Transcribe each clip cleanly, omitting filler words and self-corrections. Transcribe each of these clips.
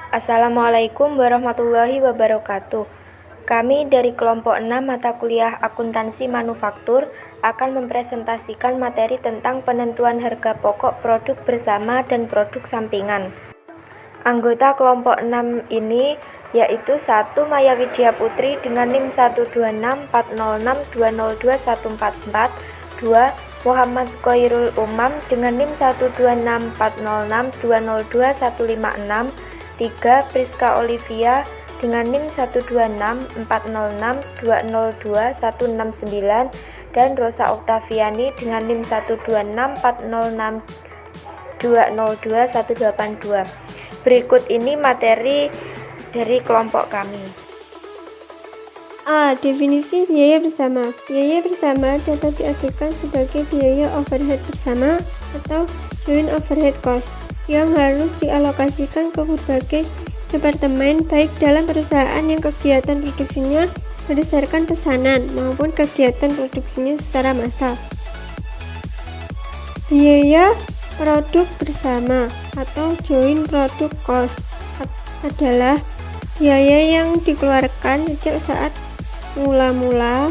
Assalamualaikum warahmatullahi wabarakatuh. Kami dari kelompok 6 mata kuliah akuntansi manufaktur akan mempresentasikan materi tentang penentuan harga pokok produk bersama dan produk sampingan. Anggota kelompok 6 ini yaitu 1. Maya Widya Putri dengan NIM 12640620214, 2. Muhammad Khairul Umam dengan NIM 1264062025156, 3. Priska Olivia dengan NIM 1264062029169 dan Rosa Oktaviani dengan NIM 126406202182. Berikut ini materi dari kelompok kami. A. Definisi biaya bersama. Biaya bersama dapat diartikan sebagai biaya overhead bersama atau joint overhead cost yang harus dialokasikan ke berbagai departemen baik dalam perusahaan yang kegiatan produksinya berdasarkan pesanan maupun kegiatan produksinya secara massal. Biaya produk bersama atau joint product cost adalah biaya yang dikeluarkan sejak saat mula-mula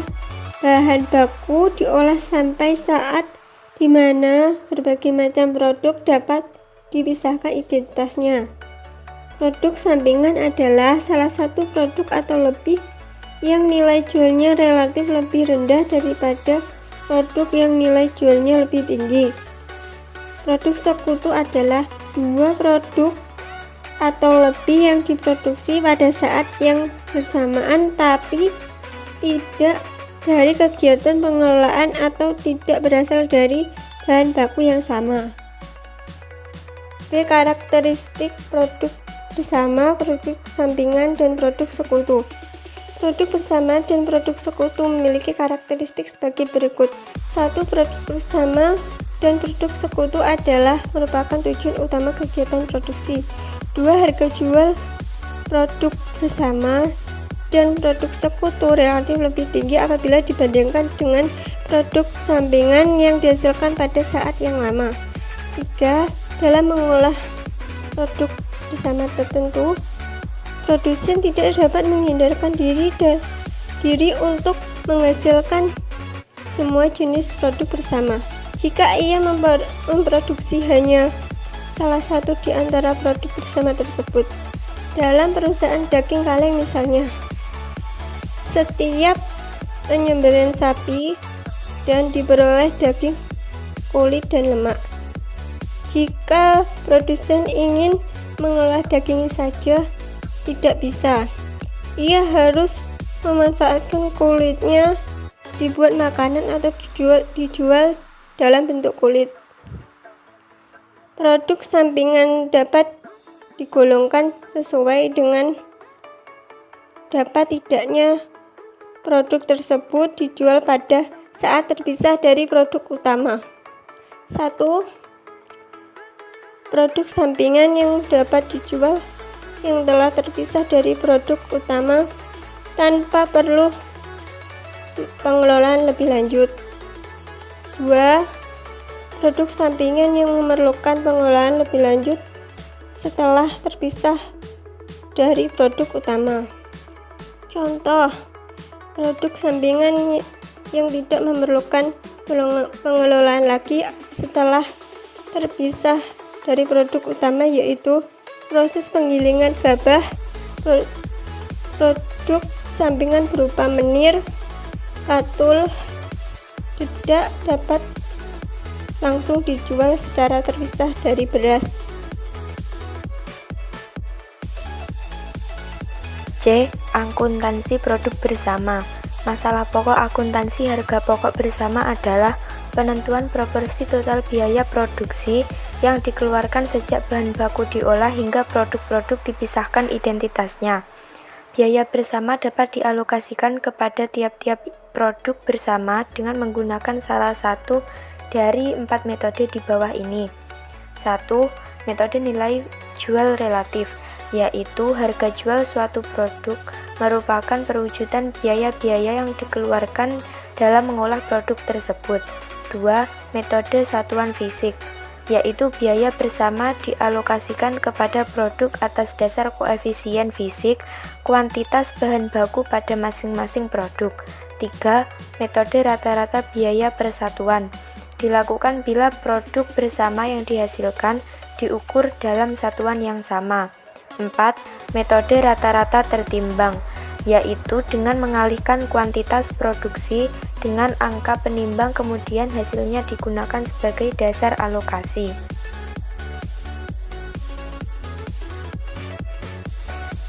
bahan baku diolah sampai saat di mana berbagai macam produk dapat dipisahkan identitasnya. Produk sampingan adalah salah satu produk atau lebih yang nilai jualnya relatif lebih rendah daripada produk yang nilai jualnya lebih tinggi. Produk sekutu adalah dua produk atau lebih yang diproduksi pada saat yang bersamaan tapi tidak dari kegiatan pengelolaan atau tidak berasal dari bahan baku yang sama. B. Karakteristik produk bersama, produk sampingan, dan produk sekutu. Produk bersama dan produk sekutu memiliki karakteristik sebagai berikut. 1. Produk bersama dan produk sekutu adalah merupakan tujuan utama kegiatan produksi. 2. Harga jual produk bersama dan produk sekutu relatif lebih tinggi apabila dibandingkan dengan produk sampingan yang dihasilkan pada saat yang lama. 3. Dalam mengolah produk bersama tertentu, produsen tidak dapat menghindarkan diri untuk menghasilkan semua jenis produk bersama. Jika ia memproduksi hanya salah satu di antara produk bersama tersebut. Dalam perusahaan daging kaleng misalnya, setiap penyembelihan sapi dan diperoleh daging, kulit, dan lemak. Jika produsen ingin mengolah dagingnya saja, tidak bisa. Ia harus memanfaatkan kulitnya dibuat makanan atau dijual dalam bentuk kulit. Produk sampingan dapat digolongkan sesuai dengan dapat tidaknya produk tersebut dijual pada saat terpisah dari produk utama. 1. Produk sampingan yang dapat dijual yang telah terpisah dari produk utama tanpa perlu pengelolaan lebih lanjut. 2. Produk sampingan yang memerlukan pengelolaan lebih lanjut setelah terpisah dari produk utama. Contoh, produk sampingan yang tidak memerlukan pengelolaan lagi setelah terpisah dari produk utama yaitu proses penggilingan gabah, produk sampingan berupa menir, katul, tidak dapat langsung dijual secara terpisah dari beras. C. Akuntansi produk bersama. Masalah pokok akuntansi harga pokok bersama adalah penentuan proporsi total biaya produksi yang dikeluarkan sejak bahan baku diolah hingga produk-produk dipisahkan identitasnya. Biaya bersama dapat dialokasikan kepada tiap-tiap produk bersama dengan menggunakan salah satu dari 4 metode di bawah ini. 1. Metode nilai jual relatif, yaitu harga jual suatu produk merupakan perwujudan biaya-biaya yang dikeluarkan dalam mengolah produk tersebut. 2. Metode satuan fisik. yaitu biaya bersama dialokasikan kepada produk atas dasar koefisien fisik, kuantitas bahan baku pada masing-masing produk. 3. Metode rata-rata biaya persatuan dilakukan bila produk bersama yang dihasilkan diukur dalam satuan yang sama. 4. Metode rata-rata tertimbang, yaitu dengan mengalihkan kuantitas produksi dengan angka penimbang kemudian hasilnya digunakan sebagai dasar alokasi.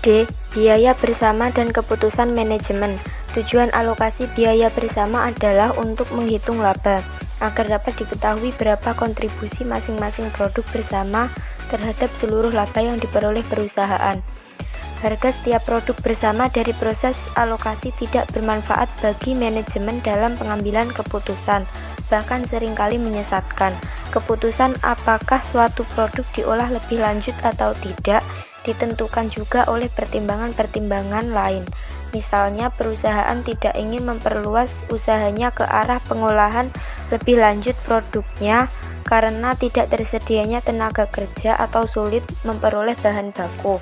D. Biaya bersama dan keputusan manajemen. Tujuan alokasi biaya bersama adalah untuk menghitung laba, agar dapat diketahui berapa kontribusi masing-masing produk bersama terhadap seluruh laba yang diperoleh perusahaan. Harga setiap produk bersama dari proses alokasi tidak bermanfaat bagi manajemen dalam pengambilan keputusan, bahkan seringkali menyesatkan. Keputusan apakah suatu produk diolah lebih lanjut atau tidak ditentukan juga oleh pertimbangan-pertimbangan lain. Misalnya, perusahaan tidak ingin memperluas usahanya ke arah pengolahan lebih lanjut produknya karena tidak tersedianya tenaga kerja atau sulit memperoleh bahan baku.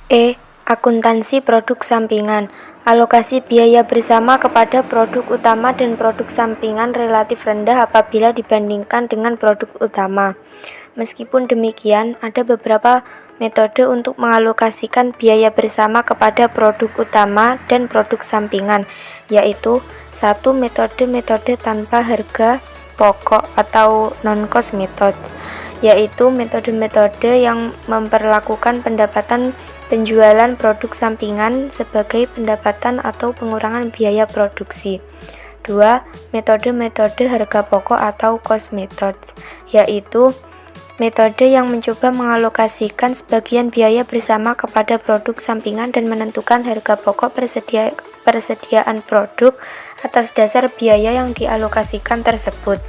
E. Akuntansi produk sampingan. Alokasi biaya bersama kepada produk utama dan produk sampingan relatif rendah apabila dibandingkan dengan produk utama. Meskipun demikian, ada beberapa metode untuk mengalokasikan biaya bersama kepada produk utama dan produk sampingan, yaitu 1. Metode tanpa harga pokok atau non-cost method, yaitu metode-metode yang memperlakukan pendapatan penjualan produk sampingan sebagai pendapatan atau pengurangan biaya produksi. 2. Metode harga pokok atau cost method, yaitu metode yang mencoba mengalokasikan sebagian biaya bersama kepada produk sampingan dan menentukan harga pokok persediaan produk atas dasar biaya yang dialokasikan tersebut.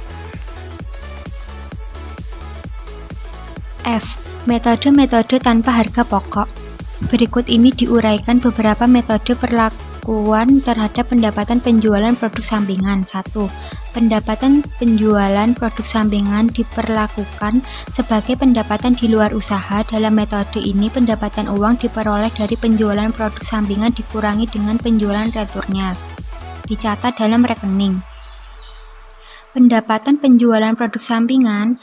F. Metode tanpa harga pokok. Berikut ini diuraikan beberapa metode perlakuan terhadap pendapatan penjualan produk sampingan. 1. Pendapatan penjualan produk sampingan diperlakukan sebagai pendapatan di luar usaha. Dalam metode ini, pendapatan uang diperoleh dari penjualan produk sampingan dikurangi dengan penjualan returnnya, dicatat dalam rekening. Pendapatan penjualan produk sampingan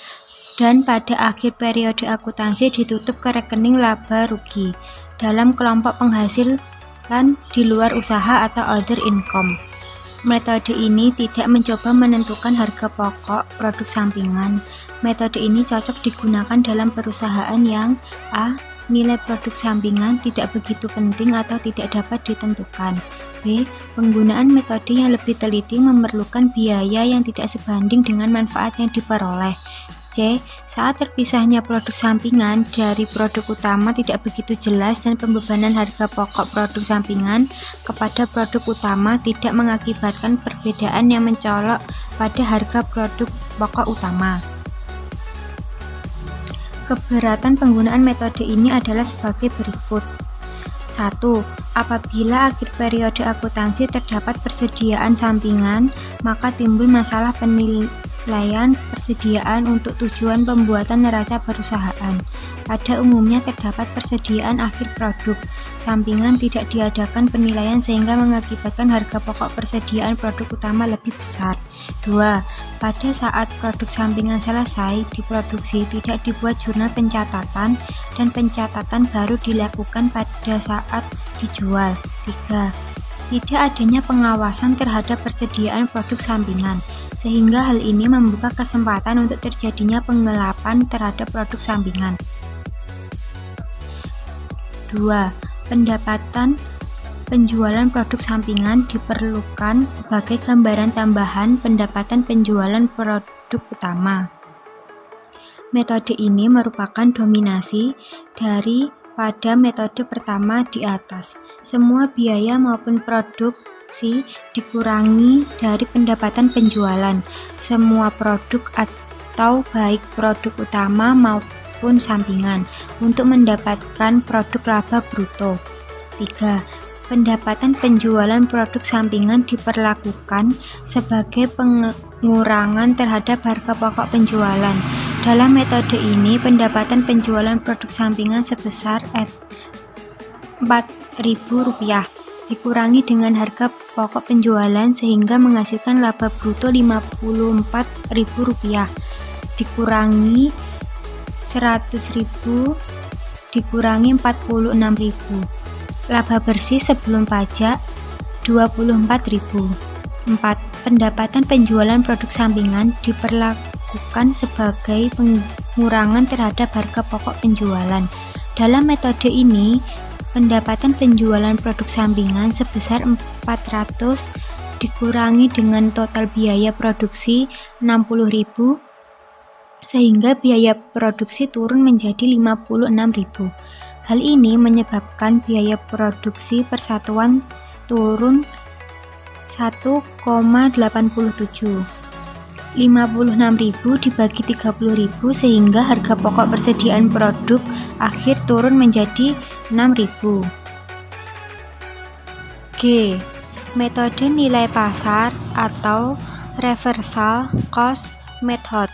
dan pada akhir periode akuntansi ditutup ke rekening laba rugi dalam kelompok penghasilan di luar usaha atau other income. Metode ini tidak mencoba menentukan harga pokok produk sampingan. Metode ini cocok digunakan dalam perusahaan yang A. Nilai produk sampingan tidak begitu penting atau tidak dapat ditentukan. B. Penggunaan metode yang lebih teliti memerlukan biaya yang tidak sebanding dengan manfaat yang diperoleh. C. Saat terpisahnya produk sampingan dari produk utama tidak begitu jelas dan pembebanan harga pokok produk sampingan kepada produk utama tidak mengakibatkan perbedaan yang mencolok pada harga produk pokok utama. Keberatan penggunaan metode ini adalah sebagai berikut. 1. Apabila akhir periode akuntansi terdapat persediaan sampingan, maka timbul masalah penilaian persediaan untuk tujuan pembuatan neraca perusahaan. Pada umumnya terdapat persediaan akhir produk sampingan tidak diadakan penilaian sehingga mengakibatkan harga pokok persediaan produk utama lebih besar. 2. Pada saat produk sampingan selesai diproduksi tidak dibuat jurnal pencatatan dan pencatatan baru dilakukan pada saat dijual. 3. Tidak adanya pengawasan terhadap persediaan produk sampingan, sehingga hal ini membuka kesempatan untuk terjadinya penggelapan terhadap produk sampingan. 2. Pendapatan penjualan produk sampingan diperlukan sebagai gambaran tambahan pendapatan penjualan produk utama. Metode ini merupakan dominasi dari pada metode pertama di atas. Semua biaya maupun produksi dikurangi dari pendapatan penjualan semua produk atau baik produk utama maupun sampingan untuk mendapatkan produk laba bruto. 3. Pendapatan penjualan produk sampingan diperlakukan sebagai pengurangan terhadap harga pokok penjualan Dalam metode ini, pendapatan penjualan produk sampingan sebesar Rp4.000 dikurangi dengan harga pokok penjualan sehingga menghasilkan laba bruto Rp54.000 dikurangi Rp100.000 dikurangi Rp46.000. Laba bersih sebelum pajak Rp24.000. 4. Pendapatan penjualan produk sampingan diperlakukan sebagai pengurangan terhadap harga pokok penjualan. Dalam metode ini, pendapatan penjualan produk sampingan sebesar 400 dikurangi dengan total biaya produksi 60.000 sehingga biaya produksi turun menjadi 56.000. Hal ini menyebabkan biaya produksi persatuan turun 1,87. 56.000 dibagi 30.000 sehingga harga pokok persediaan produk akhir turun menjadi 6.000. G. Metode nilai pasar atau reversal cost method.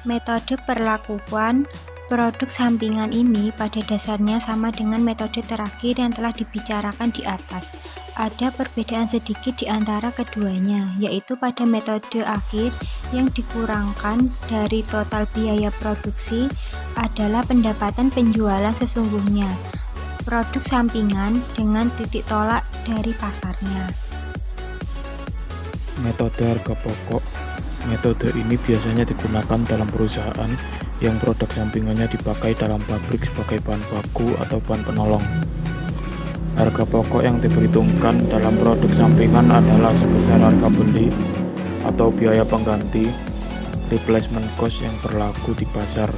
Metode perlakuan produk sampingan ini pada dasarnya sama dengan metode terakhir yang telah dibicarakan di atas. Ada perbedaan sedikit di antara keduanya, yaitu pada metode akhir yang dikurangkan dari total biaya produksi adalah pendapatan penjualan sesungguhnya produk sampingan dengan titik tolak dari pasarnya. Metode harga pokok. Metode ini biasanya digunakan dalam perusahaan yang produk sampingannya dipakai dalam pabrik sebagai bahan baku atau bahan penolong. Harga pokok yang diperhitungkan dalam produk sampingan adalah sebesar harga beli atau biaya pengganti replacement cost yang berlaku di pasar.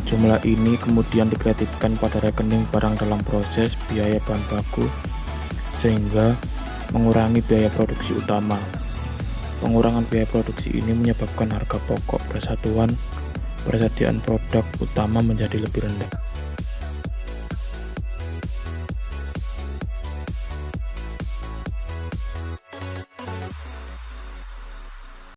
Jumlah ini kemudian dikreditkan pada rekening barang dalam proses biaya bahan baku sehingga mengurangi biaya produksi utama. Pengurangan biaya produksi ini menyebabkan harga pokok persatuan persediaan produk utama menjadi lebih rendah.